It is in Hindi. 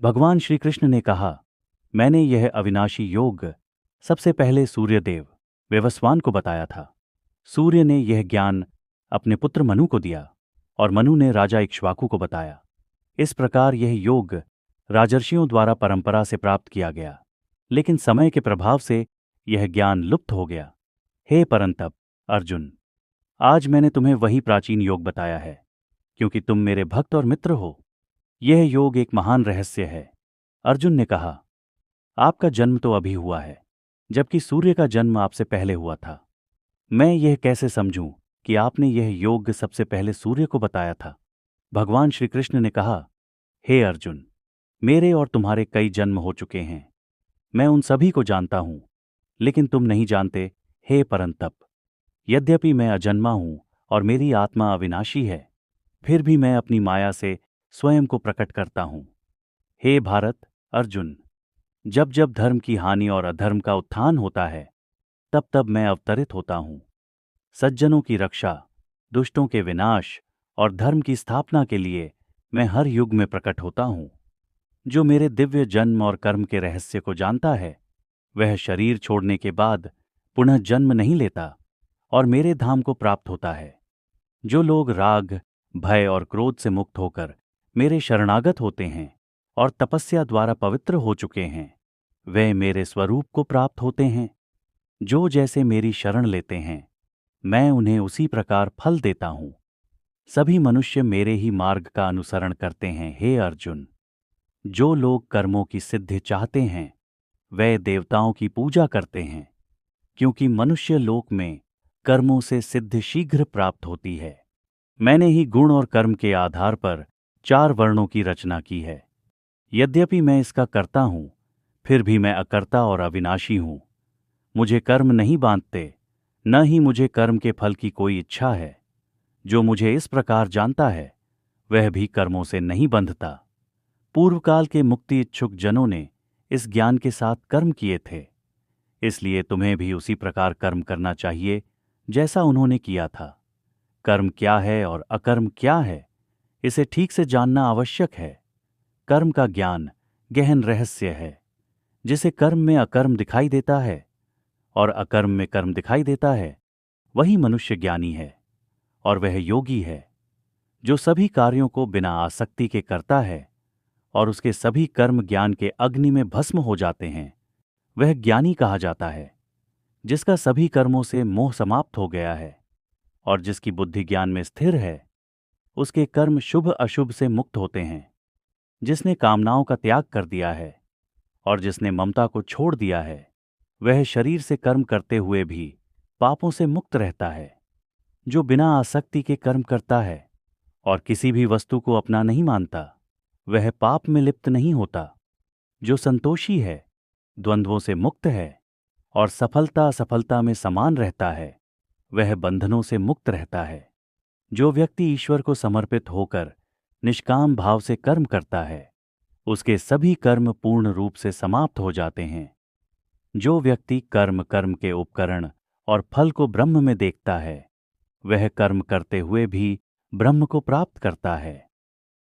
भगवान श्री कृष्ण ने कहा, मैंने यह अविनाशी योग सबसे पहले सूर्यदेव व्यवस्वान को बताया था। सूर्य ने यह ज्ञान अपने पुत्र मनु को दिया और मनु ने राजा इक्ष्वाकु को बताया। इस प्रकार यह योग राजर्षियों द्वारा परंपरा से प्राप्त किया गया, लेकिन समय के प्रभाव से यह ज्ञान लुप्त हो गया। हे परंतप अर्जुन, आज मैंने तुम्हें वही प्राचीन योग बताया है, क्योंकि तुम मेरे भक्त और मित्र हो। यह योग एक महान रहस्य है। अर्जुन ने कहा, आपका जन्म तो अभी हुआ है, जबकि सूर्य का जन्म आपसे पहले हुआ था। मैं यह कैसे समझूं कि आपने यह योग सबसे पहले सूर्य को बताया था? भगवान श्री कृष्ण ने कहा, हे अर्जुन, मेरे और तुम्हारे कई जन्म हो चुके हैं। मैं उन सभी को जानता हूं, लेकिन तुम नहीं जानते। हे परंतप, यद्यपि मैं अजन्मा हूं और मेरी आत्मा अविनाशी है, फिर भी मैं अपनी माया से स्वयं को प्रकट करता हूं। हे भारत अर्जुन, जब जब धर्म की हानि और अधर्म का उत्थान होता है, तब तब मैं अवतरित होता हूं। सज्जनों की रक्षा, दुष्टों के विनाश और धर्म की स्थापना के लिए मैं हर युग में प्रकट होता हूं। जो मेरे दिव्य जन्म और कर्म के रहस्य को जानता है, वह शरीर छोड़ने के बाद पुनः जन्म नहीं लेता और मेरे धाम को प्राप्त होता है। जो लोग राग, भय और क्रोध से मुक्त होकर मेरे शरणागत होते हैं और तपस्या द्वारा पवित्र हो चुके हैं, वे मेरे स्वरूप को प्राप्त होते हैं। जो जैसे मेरी शरण लेते हैं, मैं उन्हें उसी प्रकार फल देता हूं। सभी मनुष्य मेरे ही मार्ग का अनुसरण करते हैं। हे अर्जुन, जो लोग कर्मों की सिद्धि चाहते हैं, वे देवताओं की पूजा करते हैं, क्योंकि मनुष्य लोक में कर्मों से सिद्धि शीघ्र प्राप्त होती है। मैंने ही गुण और कर्म के आधार पर 4 वर्णों की रचना की है। यद्यपि मैं इसका कर्ता हूं, फिर भी मैं अकर्ता और अविनाशी हूं। मुझे कर्म नहीं बांधते, न ही मुझे कर्म के फल की कोई इच्छा है। जो मुझे इस प्रकार जानता है, वह भी कर्मों से नहीं बंधता। पूर्व काल के मुक्ति इच्छुक जनों ने इस ज्ञान के साथ कर्म किए थे, इसलिए तुम्हें भी उसी प्रकार कर्म करना चाहिए जैसा उन्होंने किया था। कर्म क्या है और अकर्म क्या है, इसे ठीक से जानना आवश्यक है। कर्म का ज्ञान गहन रहस्य है। जिसे कर्म में अकर्म दिखाई देता है और अकर्म में कर्म दिखाई देता है, वही मनुष्य ज्ञानी है और वह योगी है। जो सभी कार्यों को बिना आसक्ति के करता है और उसके सभी कर्म ज्ञान के अग्नि में भस्म हो जाते हैं, वह ज्ञानी कहा जाता है। जिसका सभी कर्मों से मोह समाप्त हो गया है और जिसकी बुद्धि ज्ञान में स्थिर है, उसके कर्म शुभ अशुभ से मुक्त होते हैं। जिसने कामनाओं का त्याग कर दिया है और जिसने ममता को छोड़ दिया है, वह शरीर से कर्म करते हुए भी पापों से मुक्त रहता है। जो बिना आसक्ति के कर्म करता है और किसी भी वस्तु को अपना नहीं मानता, वह पाप में लिप्त नहीं होता। जो संतोषी है, द्वंद्वों से मुक्त है और सफलता असफलता में समान रहता है, वह बंधनों से मुक्त रहता है। जो व्यक्ति ईश्वर को समर्पित होकर निष्काम भाव से कर्म करता है, उसके सभी कर्म पूर्ण रूप से समाप्त हो जाते हैं। जो व्यक्ति कर्म के उपकरण और फल को ब्रह्म में देखता है, वह कर्म करते हुए भी ब्रह्म को प्राप्त करता है।